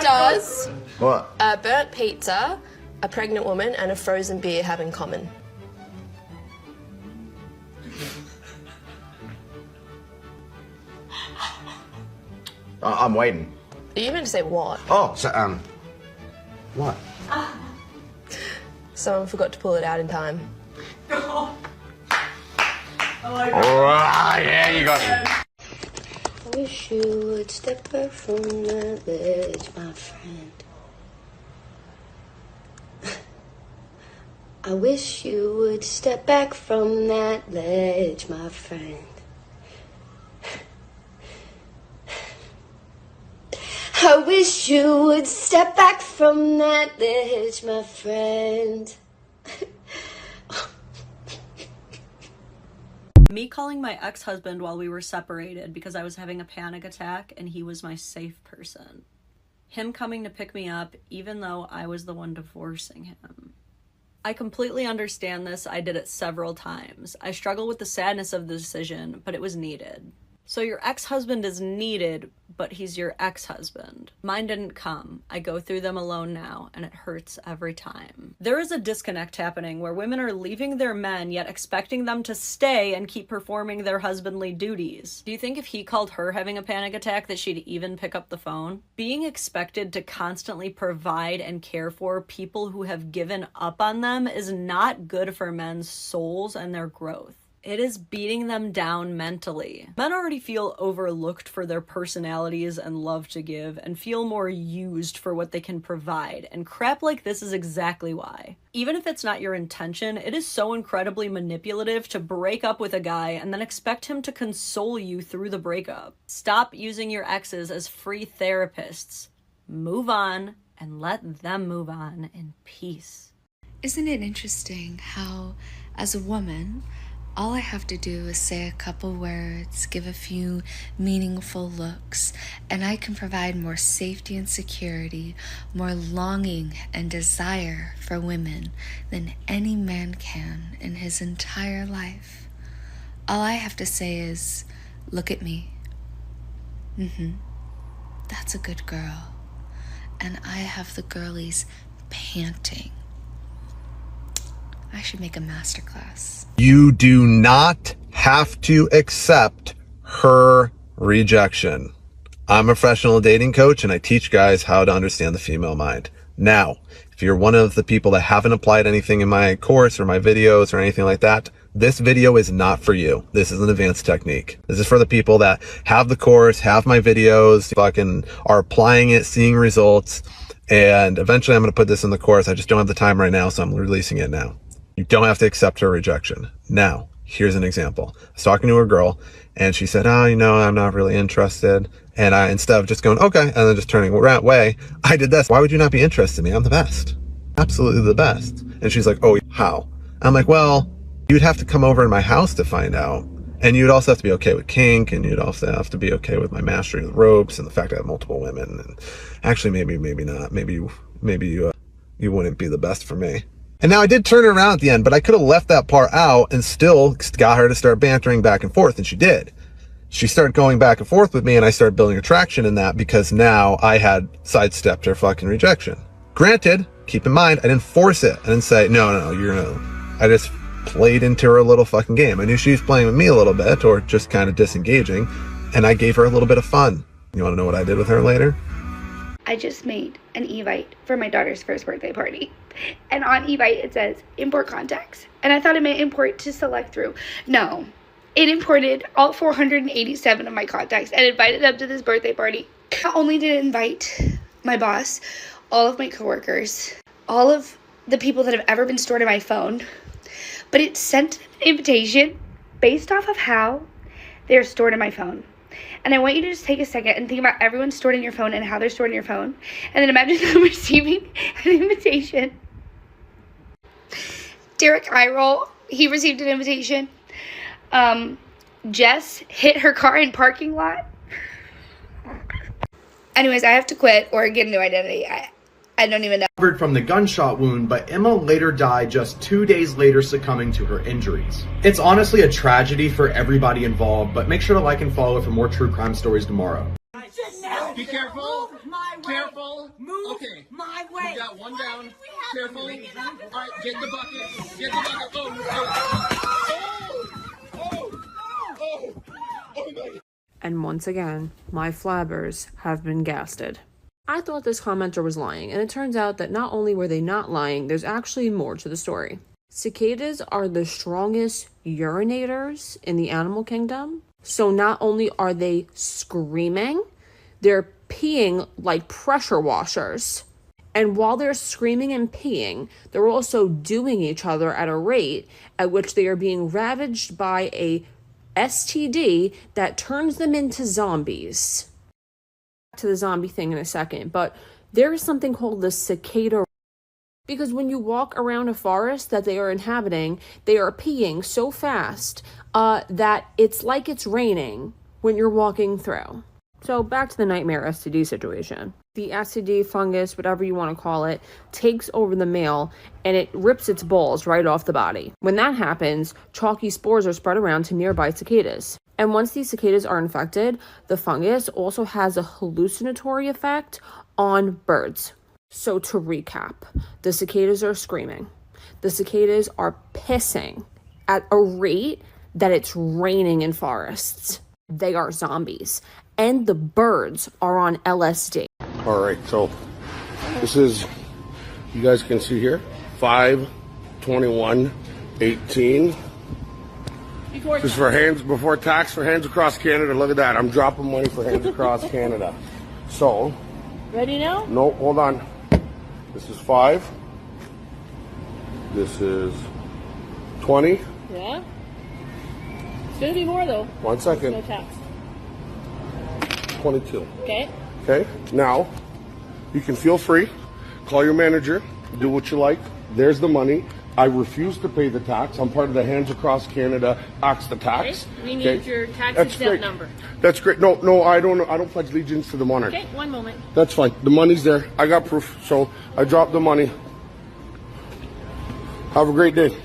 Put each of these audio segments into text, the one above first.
Does What? a burnt pizza, a pregnant woman, and a frozen beer have in common? I'm waiting. You meant to say what? Oh, so, what? Someone forgot to pull it out in time. Oh, yeah, you got me. I wish you would step back from that ledge, my friend. I wish you would step back from that ledge, my friend. I wish you would step back from that ledge, my friend. Me calling my ex-husband while we were separated because I was having a panic attack and he was my safe person. Him coming to pick me up even though I was the one divorcing him. I completely understand this. I did it several times. I struggle with the sadness of the decision, but it was needed. So your ex-husband is needed, but he's your ex-husband. Mine didn't come. I go through them alone now, and it hurts every time. There is a disconnect happening where women are leaving their men, yet expecting them to stay and keep performing their husbandly duties. Do you think if he called her having a panic attack that she'd even pick up the phone? Being expected to constantly provide and care for people who have given up on them is not good for men's souls and their growth. It is beating them down mentally. Men already feel overlooked for their personalities and love to give, and feel more used for what they can provide, and crap like this is exactly why. Even if it's not your intention, it is so incredibly manipulative to break up with a guy and then expect him to console you through the breakup. Stop using your exes as free therapists. Move on and let them move on in peace. Isn't it interesting how, as a woman, all I have to do is say a couple words, give a few meaningful looks, and I can provide more safety and security, more longing and desire for women than any man can in his entire life. All I have to say is, look at me. That's a good girl. And I have the girlies panting. I should make a masterclass. You do not have to accept her rejection. I'm a professional dating coach and I teach guys how to understand the female mind. Now, if you're one of the people that haven't applied anything in my course or my videos or anything like that, this video is not for you. This is an advanced technique. This is for the people that have the course, have my videos, fucking are applying it, seeing results, and eventually I'm going to put this in the course. I just don't have the time right now, so I'm releasing it now. You don't have to accept her rejection. Now, here's an example. I was talking to a girl and she said, oh, you know, I'm not really interested. And I, instead of just going, okay, and then just turning away, I did this. Why would you not be interested in me? I'm the best. Absolutely the best. And she's like, oh, how? I'm like, well, you'd have to come over to my house to find out. And you'd also have to be okay with kink, and you'd also have to be okay with my mastery of the ropes and the fact I have multiple women. And actually, maybe not. Maybe you wouldn't be the best for me. And now I did turn it around at the end, but I could have left that part out and still got her to start bantering back and forth, and she did. She started going back and forth with me, and I started building attraction in that because now I had sidestepped her fucking rejection. Granted, keep in mind, I didn't force it. I didn't say, no, you're gonna... I just played into her little fucking game. I knew she was playing with me a little bit, or just kind of disengaging, and I gave her a little bit of fun. You want to know what I did with her later? I just made an Evite for my daughter's first birthday party. And on Evite it says import contacts. And I thought it meant import to select through. No. It imported all 487 of my contacts and invited them to this birthday party. Not only did it invite my boss, all of my coworkers, all of the people that have ever been stored in my phone, but it sent an invitation based off of how they're stored in my phone. And I want you to just take a second and think about everyone stored in your phone and how they're stored in your phone. And then imagine them receiving an invitation. Derek Eyeroll, he received an invitation. Jess hit her car in parking lot. Anyways, I have to quit or get a new identity. I don't even know. Recovered from the gunshot wound, but Emma later died just 2 days later, succumbing to her injuries. It's honestly a tragedy for everybody involved, but make sure to like and follow for more true crime stories tomorrow. Be careful. Move my way. Careful. Move okay. my way. We got one down. We have Careful. to pick it up. All right, get the bucket. Get the bucket. Oh. And once again, my flabbers have been gasted. I thought this commenter was lying, and it turns out that not only were they not lying, there's actually more to the story. Cicadas are the strongest urinators in the animal kingdom. So not only are they screaming, they're peeing like pressure washers. And while they're screaming and peeing, they're also doing each other at a rate at which they are being ravaged by a STD that turns them into zombies. To the zombie thing in a second, but there is something called the cicada, because when you walk around a forest that they are inhabiting, they are peeing so fast that it's like it's raining when you're walking through. So back to the nightmare STD situation. The STD fungus, whatever you want to call it, takes over the male and it rips its balls right off the body. When that happens, chalky spores are spread around to nearby cicadas. And once these cicadas are infected, the fungus also has a hallucinatory effect on birds. So to recap, the cicadas are screaming. The cicadas are pissing at a rate that it's raining in forests. They are zombies. And the birds are on LSD. All right, so this is, you guys can see here, 5/21/18. This is for hands before tax for Hands Across Canada. Look at that. I'm dropping money for Hands Across Canada. So. Ready now? No, hold on. This is 5. This is 20. Yeah? It's gonna be more though. 1 second. No tax. 22. Okay. Okay, now you can feel free. Call your manager. Do what you like. There's the money. I refuse to pay the tax. I'm part of the Hands Across Canada Axe the Tax. Okay. We need your tax exempt number. That's great. No, I don't pledge allegiance to the monarch. Okay, one moment. That's fine. The money's there. I got proof. So I dropped the money. Have a great day.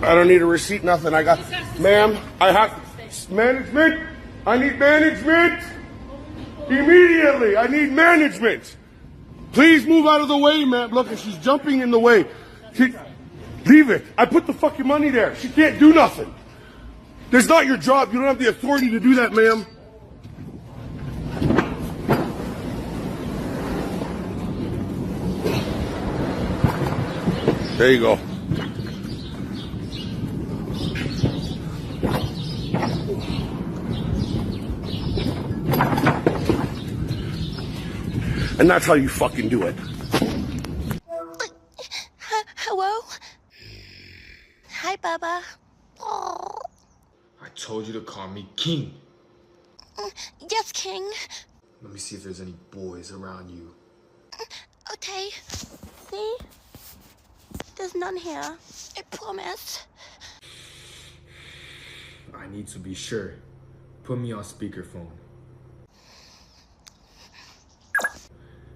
I don't need a receipt, nothing. I got, ma'am, I have management. I need management. Immediately. I need management. Please move out of the way, ma'am. Look, she's jumping in the way. Leave it. I put the fucking money there. She can't do nothing. That's not your job. You don't have the authority to do that, ma'am. There you go. And that's how you fucking do it. Hello? Hi, Baba. Oh. I told you to call me King. Yes, King. Let me see if there's any boys around you. Okay. See? There's none here. I promise. I need to be sure. Put me on speakerphone.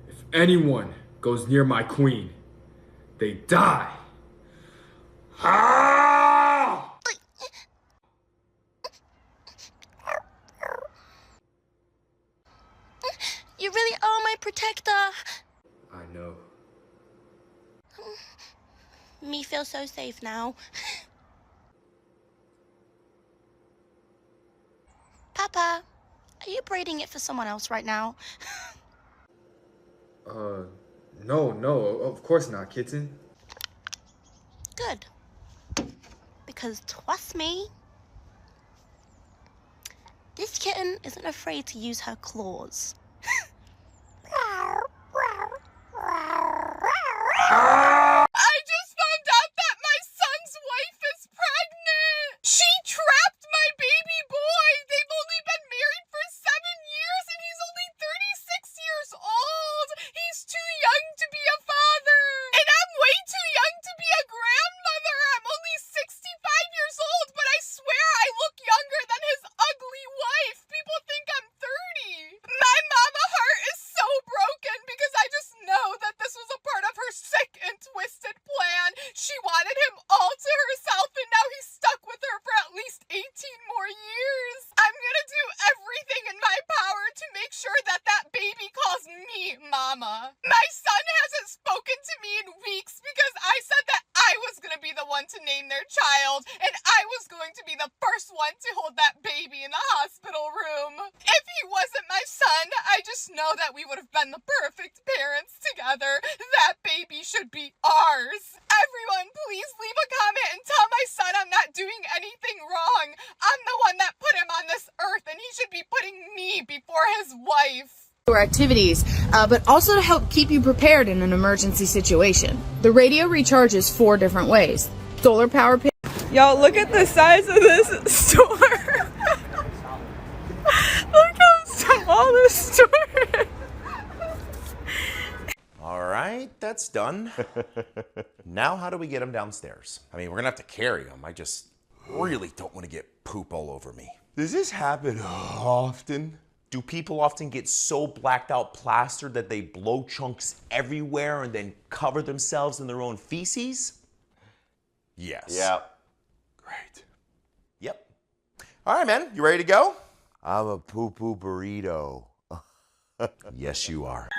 If anyone goes near my queen, they die. Ah! You really are my protector. I know. Me feel so safe now. Papa, are you braiding it for someone else right now? No, of course not, kitten. Good. Because trust me, this kitten isn't afraid to use her claws. I just found out that my son's wife is pregnant. She trapped my baby boy. They've only been married for 7 years and he's only 36 years old. He's too young to be a father. And I'm way too young to be a grandmother. I'm only 65 years old, but I swear I look younger than his ugly wife. People think I'm 30. My mama heart is so broken because I just know that the just know that we would have been the perfect parents together. That baby should be ours. Everyone, please leave a comment and tell my son I'm not doing anything wrong. I'm the one that put him on this earth, and he should be putting me before his wife. Activities, but also to help keep you prepared in an emergency situation. The radio recharges 4 different ways. Solar power panel. Y'all, look at the size of this store. Look how small this store is. All right, that's done. Now how do we get him downstairs? I mean, we're gonna have to carry him. I just really don't want to get poop all over me. Does this happen often? Do people often get so blacked out plastered that they blow chunks everywhere and then cover themselves in their own feces? Yes. Yep. Great. Yep. All right, man. You ready to go? I'm a poo-poo burrito. Yes, you are.